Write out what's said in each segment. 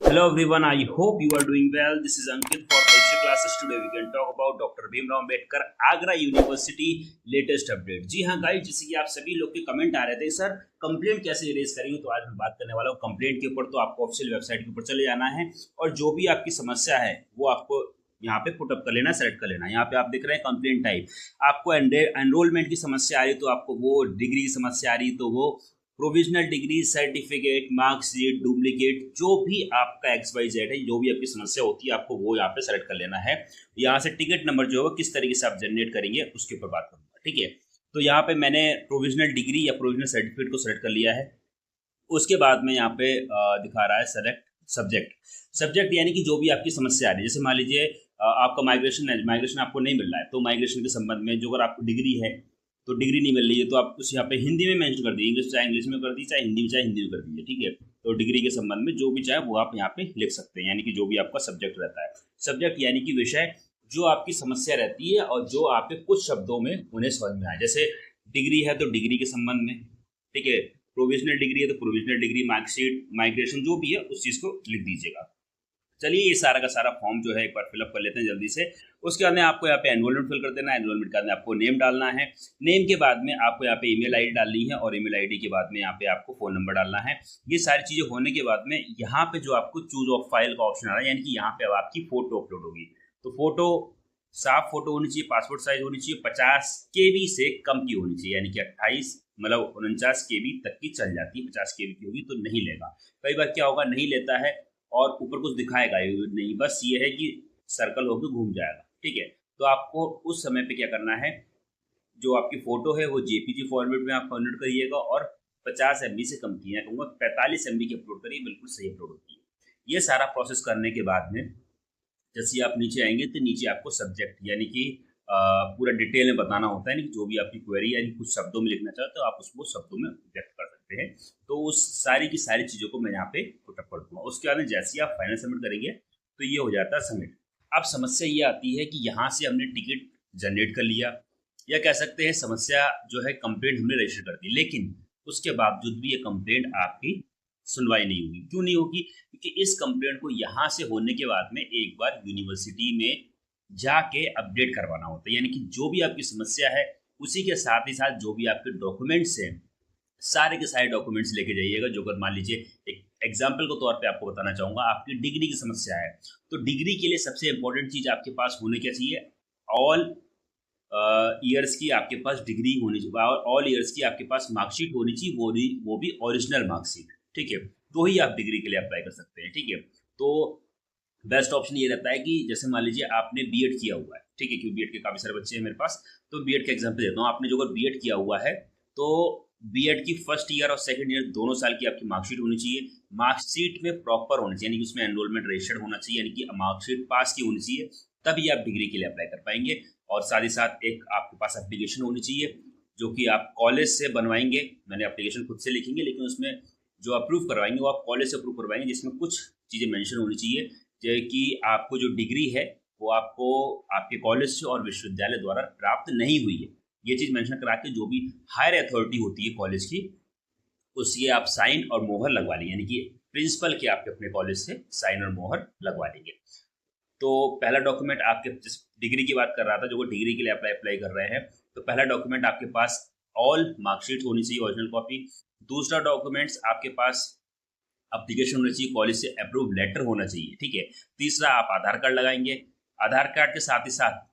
Hello everyone, I hope you are doing well. This is Ankit for History classes. Today we can talk about Dr. Bhimrao Ambedkar Agra university latest update. जी हाँ guys, जैसे कि आप सभी लोग के कमेंट आ रहे थे सर कंप्लेंट कैसे इरेज करेंगे, तो आज मैं बात करने वाला हूँ कंप्लेंट के ऊपर। तो आपको ऑफिशियल वेबसाइट के ऊपर चले जाना है और जो भी आपकी समस्या है वो आपको यहाँ पे पुट अप कर लेना, सेलेक्ट कर लेना। यहाँ पे आप देख रहे हैं कंप्लेंट टाइप, आपको एनरोलमेंट की समस्या आ रही तो आपको वो, डिग्री की समस्या आ रही तो वो, provisional degree, certificate, marksheet, duplicate, जो भी आपका XYZ है, जो भी आपकी समस्या होती है आपको वो यहाँ पे सेलेक्ट कर लेना है। यहाँ से टिकट नंबर जो है किस तरीके से आप जनरेट करेंगे उसके ऊपर बात करूंगा, ठीक है। तो यहाँ पे मैंने प्रोविजनल डिग्री या प्रोविजनल सर्टिफिकेट को सेलेक्ट कर लिया है। उसके बाद में यहाँ पे दिखा रहा है सेलेक्ट सब्जेक्ट। सब्जेक्ट यानी कि जो भी आपकी समस्या आ रही है, जैसे मान लीजिए आपका माइग्रेशन आपको नहीं मिल रहा है, तो माइग्रेशन के संबंध में जो अगर आपको डिग्री है तो डिग्री नहीं मिल रही है तो आप उस यहाँ पे हिंदी में मेंशन कर दीजिए, चाहे इंग्लिश में कर दीजिए, चाहे हिंदी में कर दीजिए, ठीक है। तो डिग्री के संबंध में जो भी चाहे वो आप यहाँ पे लिख सकते हैं, यानी कि जो भी आपका सब्जेक्ट रहता है। सब्जेक्ट यानी कि विषय, जो आपकी समस्या रहती है और जो आपके कुछ शब्दों में उन्हें समझ में आए। जैसे डिग्री है तो डिग्री के संबंध में, ठीक है। प्रोविजनल डिग्री है तो प्रोविजनल डिग्री, मार्कशीट, माइग्रेशन, जो भी है उस चीज़ को लिख दीजिएगा। चलिए ये सारा का सारा फॉर्म जो है एक बार फिलअप कर लेते हैं जल्दी से। उसके बाद में आपको यहाँ पे एनरोलमेंट फिल कर देना है। एनरोलमेंट के बाद में आपको नेम डालना है। नेम के बाद में आपको यहाँ पे ईमेल आईडी डालनी है और ईमेल आईडी के बाद में यहाँ पे आपको फ़ोन नंबर डालना है। ये सारी चीज़ें होने के बाद में यहाँ पे जो आपको चूज ऑफ फाइल का ऑप्शन आ रहा है, यानी कि यहाँ पे अब आपकी फ़ोटो अपलोड होगी। तो फोटो साफ फोटो होनी चाहिए, पासपोर्ट साइज होनी चाहिए, 50 KB से कम की होनी चाहिए, यानी कि 28 मतलब 49 KB तक की चल जाती है। 50 KB की होगी तो नहीं लेगा। कई बार क्या होगा, नहीं लेता है और ऊपर कुछ दिखाएगा नहीं, बस ये है कि सर्कल होकर घूम जाएगा, ठीक है। तो आपको उस समय पे क्या करना है, जो आपकी फोटो है वो JPG फॉर्मेट में आप कन्वर्ट करिएगा और 50 MB से कम की है, कहूँगा 45 MB की अपलोड करिए, बिल्कुल सही अपलोड होती है। ये सारा प्रोसेस करने के बाद में जैसे आप नीचे आएंगे तो नीचे आपको सब्जेक्ट यानी कि पूरा डिटेल में बताना होता है, यानी कि जो भी आपकी क्वेरी यानी कुछ शब्दों में लिखना चाहते हो तो आप उसको शब्दों में व्यक्त कर सकते हैं। तो उस सारी की सारी चीज़ों को मैं यहाँ पे पुटअप कर दूंगा। उसके बाद में जैसे ही आप फाइनल सबमिट करेंगे तो ये हो जाता है सबमिट। अब समस्या ये आती है कि यहाँ से हमने टिकट जनरेट कर लिया, या कह सकते हैं समस्या जो है कंप्लेंट हमने रजिस्टर कर दी, लेकिन उसके बावजूद भी ये कंप्लेंट आपकी सुनवाई नहीं होगी। क्यों नहीं होगी? क्योंकि इस कंप्लेंट को यहाँ से होने के बाद में एक बार यूनिवर्सिटी में जाके अपडेट करवाना होता है, यानी कि जो भी आपकी समस्या है उसी के साथ ही साथ जो भी आपके डॉक्यूमेंट्स हैं सारे के सारे डॉक्यूमेंट्स लेके जाइएगा। जो अगर मान लीजिए एक एग्जाम्पल के तौर पे आपको बताना चाहूँगा, आपकी डिग्री की समस्या है तो डिग्री के लिए सबसे इंपॉर्टेंट चीज़ आपके पास होने क्या चाहिए, ऑल ईयर्स की आपके पास डिग्री होनी चाहिए और ऑल ईयर्स की आपके पास मार्कशीट होनी चाहिए, वो भी ओरिजिनल मार्कशीट, ठीक है। तो ही आप डिग्री के लिए अप्लाई कर सकते हैं, ठीक है। तो बेस्ट ऑप्शन ये रहता है कि जैसे मान लीजिए आपने B.Ed किया हुआ है, ठीक है, क्योंकि B.Ed के काफ़ी सारे बच्चे हैं मेरे पास, तो B.Ed का एग्जाम्पल देता हूँ। आपने जो अगर B.Ed किया हुआ है तो B.Ed की फर्स्ट ईयर और सेकंड ईयर दोनों साल की आपकी मार्कशीट होनी चाहिए। मार्कशीट में प्रॉपर होनी चाहिए, यानी कि उसमें एनरोलमेंट रजिस्टर्ड होना चाहिए, यानी कि मार्कशीट पास की होनी चाहिए, तभी आप डिग्री के लिए अप्लाई कर पाएंगे। और साथ ही साथ एक आपके पास एप्लीकेशन होनी चाहिए जो कि आप कॉलेज से बनवाएंगे। मैंने एप्लीकेशन खुद से लिखेंगे, लेकिन उसमें जो अप्रूव करवाएंगे वो आप कॉलेज से अप्रूव करवाएंगे, जिसमें कुछ चीज़ें मेंशन होनी चाहिए, जो कि आपको जो डिग्री है वो आपको आपके कॉलेज से और विश्वविद्यालय द्वारा प्राप्त नहीं हुई है। ये चीज़ मेंशन करा के जो भी हायर अथॉरिटी होती है कॉलेज की, उसकी आप साइन और मोहर लगवा लेंगे, यानी कि प्रिंसिपल के आपके अपने कॉलेज से साइन और मोहर लगवा लेंगे। तो पहला डॉक्यूमेंट आपके, जिस डिग्री की बात कर रहा था, जो वो डिग्री के लिए अप्लाई कर रहे हैं, तो पहला डॉक्यूमेंट आपके पास ऑल मार्कशीट होनी चाहिए, ओरिजिनल कॉपी। दूसरा डॉक्यूमेंट्स आपके पास एप्लीकेशन होना चाहिए, कॉलेज से अप्रूव लेटर होना चाहिए, ठीक है। तीसरा आप आधार कार्ड लगाएंगे। आधार कार्ड के साथ ही साथ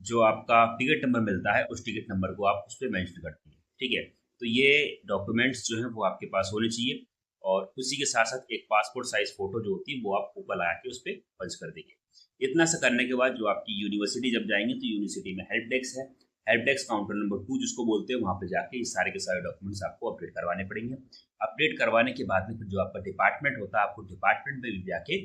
जो आपका टिकट नंबर मिलता है उस टिकट नंबर को आप उस पर मेंशन करते हैं, ठीक है। तो ये डॉक्यूमेंट्स जो है वो आपके पास होने चाहिए और उसी के साथ साथ एक पासपोर्ट साइज फोटो जो होती है वो आप ऊपर लगा के उस पर पंच कर देंगे। इतना सा करने के बाद जो आपकी यूनिवर्सिटी जब जाएंगे तो यूनिवर्सिटी में हेल्प डेस्क है, हेल्प डेस्क काउंटर नंबर 2 जिसको बोलते हैं, वहाँ पे जाके ये सारे के सारे डॉक्यूमेंट्स आपको अपडेट करवाने पड़ेंगे। अपडेट करवाने के बाद में फिर जो आपका डिपार्टमेंट होता है, आपको डिपार्टमेंट में भी जाके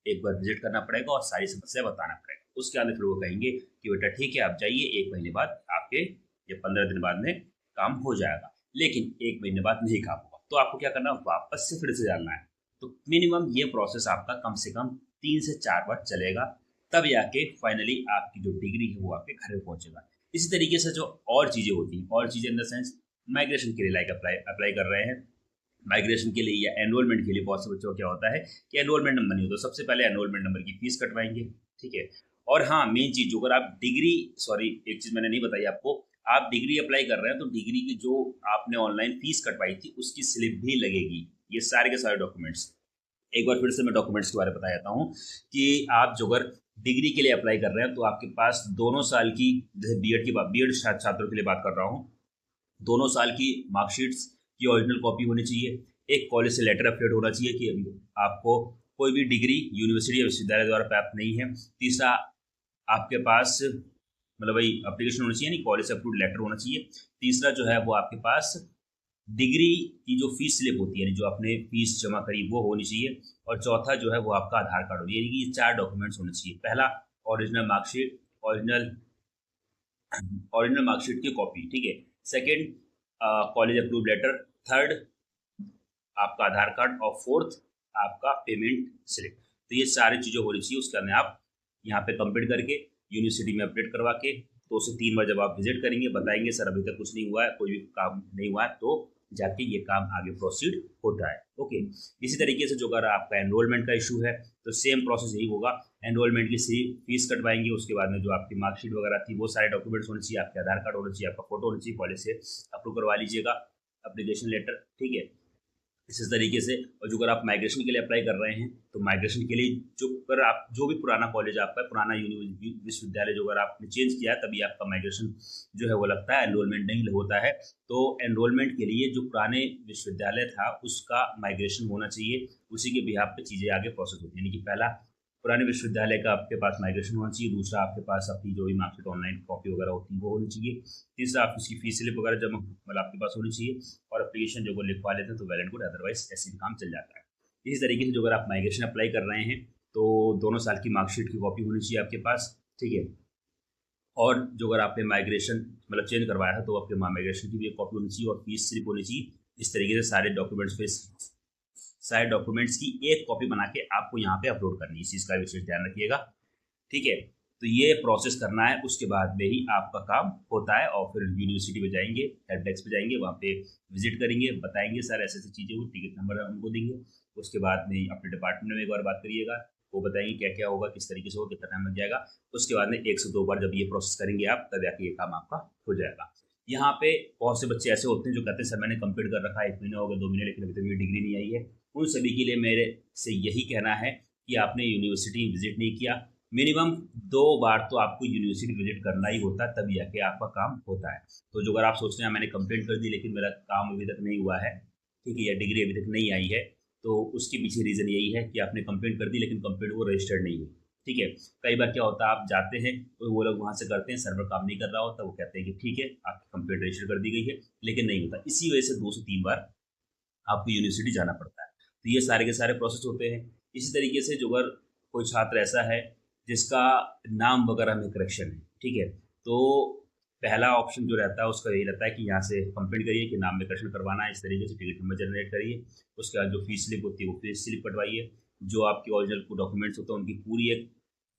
एक बार विजिट करना पड़ेगा और सारी समस्या बताना पड़ेगा। उसके बाद फिर वो कहेंगे कि बेटा ठीक है आप जाइए, 1 महीने बाद आपके या 15 दिन बाद में काम हो जाएगा। लेकिन 1 महीने बाद नहीं काम होगा तो आपको क्या करना, वापस से फिर से जाना है। तो मिनिमम ये प्रोसेस आपका कम से कम 3 से 4 बार चलेगा, तब जाके फाइनली आपकी जो डिग्री है वो आपके घर में पहुंचेगा। इसी तरीके से जो और चीज़ें होती हैं, और चीज़ें इन द सेंस माइग्रेशन के लिए लाइक अप्लाई कर रहे हैं माइग्रेशन के लिए या एनरोलमेंट के लिए बहुत से बच्चों को क्या होता है कि एनरोलमेंट नंबर नहीं होता। तो सबसे पहले एनरोलमेंट नंबर की फीस कटवाएंगे, ठीक है। और हाँ, मेन चीज, जो अगर आप डिग्री, सॉरी एक चीज मैंने नहीं बताई आपको, आप डिग्री अप्लाई कर रहे हैं तो डिग्री की जो आपने ऑनलाइन फीस कटवाई थी उसकी स्लिप भी लगेगी। ये सारे के सारे डॉक्यूमेंट्स, एक बार फिर से मैं डॉक्यूमेंट्स के बारे में बता देता हूँ कि आप जो अगर डिग्री के लिए अप्लाई कर रहे हैं तो आपके पास दोनों साल की, जैसे बीएड की बात, बीएड छात्रों के लिए बात कर रहा हूँ, दोनों साल की मार्कशीट्स की ओरिजिनल कॉपी होनी चाहिए। एक कॉलेज से लेटर अपडेट होना चाहिए कि आपको कोई भी डिग्री यूनिवर्सिटी या विश्वविद्यालय द्वारा प्राप्त नहीं है। तीसरा, आपके पास मतलब वही एप्लीकेशन होनी चाहिए, नहीं कॉलेज से अप्रूव्ड लेटर होना चाहिए। तीसरा जो है वो आपके पास डिग्री की जो फीस स्लिप होती है, जो आपने फीस जमा करी वो होनी चाहिए। और चौथा जो है वो आपका आधार कार्ड होगी। यानी कि ये 4 डॉक्यूमेंट्स होने चाहिए। पहला, ओरिजिनल मार्कशीट, ओरिजिनल मार्कशीट की कॉपी, ठीक है। Second, college approve letter. Third, आपका आधार कार्ड। और फोर्थ, आपका पेमेंट स्लिप। तो ये सारी चीज़ें होनी चाहिए। उसके बाद आप यहाँ पे कंप्लीट करके यूनिवर्सिटी में अपडेट करवा के 2 से 3 बार जब आप विजिट करेंगे, बताएंगे सर अभी तक कुछ नहीं हुआ है, कोई भी काम नहीं हुआ है, तो जाके ये काम आगे प्रोसीड होता है। ओके, इसी तरीके से जो अगर आपका एनरोलमेंट का इशू है तो सेम प्रोसेस यही होगा। एनरोलमेंट की फीस कटवाएंगे, उसके बाद में जो आपकी मार्कशीट वगैरह थी वो सारे डॉक्यूमेंट्स होने चाहिए, आपके आधार कार्ड होना चाहिए, आपका फोटो होना चाहिए, कॉलेज से अप्रूव करवा लीजिएगा एप्लीकेशन लेटर, ठीक है। इसी तरीके से, और जो अगर आप माइग्रेशन के लिए अप्लाई कर रहे हैं तो माइग्रेशन के लिए जो अगर आप जो भी पुराना कॉलेज आपका, पुराना विश्वविद्यालय जो अगर आपने चेंज किया है तभी आपका माइग्रेशन जो है वो लगता है, एनरोलमेंट नहीं होता है। तो एनरोलमेंट के लिए जो पुराने विश्वविद्यालय था उसका माइग्रेशन होना चाहिए, उसी के बिहाफ पे चीज़ें आगे प्रोसेस होती है। यानी कि पहला, पुराने विश्वविद्यालय का आपके पास माइग्रेशन होना चाहिए। दूसरा, आपके पास अपनी जो भी मार्कशीट ऑनलाइन कॉपी वगैरह होती है वो होनी चाहिए। तीसरा, आप उसकी फीस स्लिप वगैरह जमा मतलब आपके पास होनी चाहिए। और एप्लीकेशन जो वो लिखवा लेते हैं तो वेल एंड गुड, अदरवाइज ऐसे भी काम चल जाता है। इसी तरीके से जो अगर आप माइग्रेशन अप्लाई कर रहे हैं तो दोनों साल की मार्कशीट की कॉपी होनी चाहिए आपके पास, ठीक है। और जो अगर आपने माइग्रेशन मतलब चेंज करवाया है तो आपके माइग्रेशन की भी एक कॉपी होनी चाहिए और फीस स्लिप होनी चाहिए। इस तरीके से सारे डॉक्यूमेंट्स की एक कॉपी बना के आपको यहाँ पे अपलोड करनी है। इस चीज़ का विशेष ध्यान रखिएगा, ठीक है। तो ये प्रोसेस करना है, उसके बाद में ही आपका काम होता है। और फिर यूनिवर्सिटी में जाएंगे, हेल्प डेस्क पे जाएंगे, वहाँ पे विजिट करेंगे, बताएंगे सर ऐसे ऐसी चीज़ें हुई, टिकट नंबर उनको देंगे। उसके बाद में अपने डिपार्टमेंट में एक बार बात करिएगा, वो बताएंगे क्या क्या होगा, किस तरीके से होगा, कितना टाइम लग जाएगा। उसके बाद में 1 से 2 बार जब ये प्रोसेस करेंगे आप, तब जाके ये काम आपका हो जाएगा। यहाँ पे बहुत से बच्चे ऐसे होते हैं जो कहते हैं सर मैंने कंप्लीट कर रखा है, 1 महीना हो गया, 2 महीने, लेकिन अभी तक मेरी डिग्री नहीं आई है। उन सभी के लिए मेरे से यही कहना है कि आपने यूनिवर्सिटी विजिट नहीं किया। मिनिमम 2 बार तो आपको यूनिवर्सिटी विजिट करना ही होता है, तब जाके आपका काम होता है। तो जो अगर आप सोचते हैं मैंने कंप्लेंट कर दी लेकिन मेरा काम अभी तक नहीं हुआ है, ठीक है, या डिग्री अभी तक नहीं आई है, तो उसके पीछे रीज़न यही है कि आपने कंप्लेंट कर दी लेकिन कंप्लेंट वो रजिस्टर्ड नहीं हुई, ठीक है। कई बार क्या होता है, आप जाते हैं तो वो लोग वहाँ से करते हैं, सर्वर काम नहीं कर रहा होता, वो कहते हैं कि ठीक है आपकी कंप्लेंट रजिस्टर कर दी गई है, लेकिन नहीं होता। इसी वजह से 2 से 3 बार आपको यूनिवर्सिटी जाना पड़ता है। तो ये सारे के सारे प्रोसेस होते हैं। इसी तरीके से जो अगर कोई छात्र ऐसा है जिसका नाम वगैरह में करेक्शन है, ठीक है, तो पहला ऑप्शन जो रहता है उसका यही रहता है कि यहाँ से कंप्लेंट करिए कि नाम में करेक्शन करवाना है, इस तरीके से टिकट नंबर जनरेट करिए। उसके बाद जो फीस स्लिप होती है वो फीस स्लिप कटवाइए। जो आपके ओरिजिनल डॉक्यूमेंट्स होते हैं उनकी पूरी एक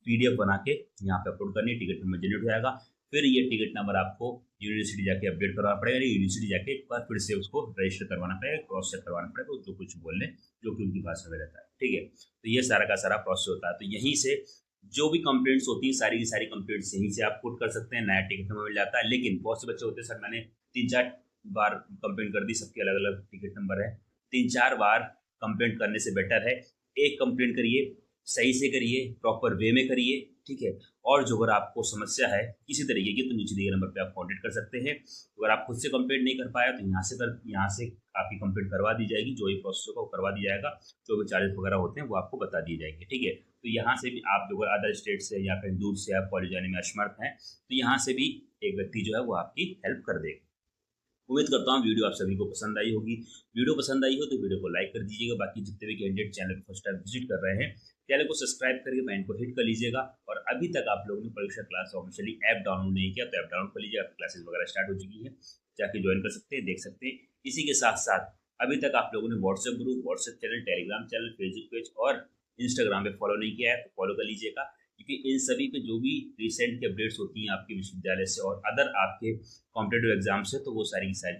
PDF बना के यहाँ पे अपलोड करनी है, टिकट नंबर जनरेट हो जाएगा। फिर ये टिकट नंबर आपको यूनिवर्सिटी जाके अपडेट करवाना पड़ेगा, यूनिवर्सिटी जाके एक बार फिर से उसको रजिस्टर करवाना पड़ेगा, क्रॉस चेक करवाना पड़ेगा, जो कुछ बोल लें, जो कि उनकी भाषा में रहता है, ठीक है। तो ये सारा का सारा प्रोसेस होता है। तो यहीं से जो भी कंप्लेंट्स होती हैं, सारी की सारी कंप्लेंट्स यहीं से आप पुट कर सकते हैं, नया टिकट नंबर मिल जाता है। लेकिन बहुत से बच्चे होते हैं सर मैंने 3-4 बार कंप्लेंट कर दी, सबके अलग अलग टिकट नंबर है। 3-4 बार कंप्लेंट करने से बेटर है एक कंप्लेंट करिए, सही से करिए, प्रॉपर वे में करिए, ठीक है। और जो अगर आपको समस्या है किसी तरीके की तो नीचे दिए नंबर पे आप कॉन्टेक्ट कर सकते हैं। अगर आप खुद से कंप्लेंट नहीं कर पाया तो यहाँ से आपकी कंप्लेंट करवा दी जाएगी, जो ये प्रोसेस होगा वो करवा दी जाएगा, जो भी चार्जेस वगैरह होते हैं वो आपको बता दिए जाएंगे, ठीक है। तो यहाँ से भी आप जो अगर अदर स्टेट से या कहीं दूर से आप कॉलेज जाने में असमर्थ हैं तो यहाँ से भी एक व्यक्ति जो है वो आपकी हेल्प कर देगा। उम्मीद करता हूँ वीडियो आप सभी को पसंद आई होगी। वीडियो पसंद आई हो तो वीडियो को लाइक कर दीजिएगा। बाकी जितने भी कैंडिडेट चैनल को फर्स्ट टाइम विजिट कर रहे हैं, चैनल को सब्सक्राइब करके बेल को हिट कर लीजिएगा। और अभी तक आप लोगों ने परीक्षा क्लास ऑफिशियली ऐप डाउनलोड नहीं किया तो ऐप डाउनलोड कर लीजिए, आपकी क्लासेस वगैरह स्टार्ट हो चुकी है, जाके ज्वाइन कर सकते हैं, देख सकते हैं। इसी के साथ साथ अभी तक आप लोगों ने WhatsApp group, WhatsApp channel, Telegram channel, Facebook page और इंस्टाग्राम पे फॉलो नहीं किया है तो फॉलो कर लीजिएगा, क्योंकि इन सभी पे जो भी रिसेंट की अपडेट्स होती हैं आपके विश्वविद्यालय से और अदर आपके कॉम्पिटेटिव एग्जाम से, तो वो सारी की सारी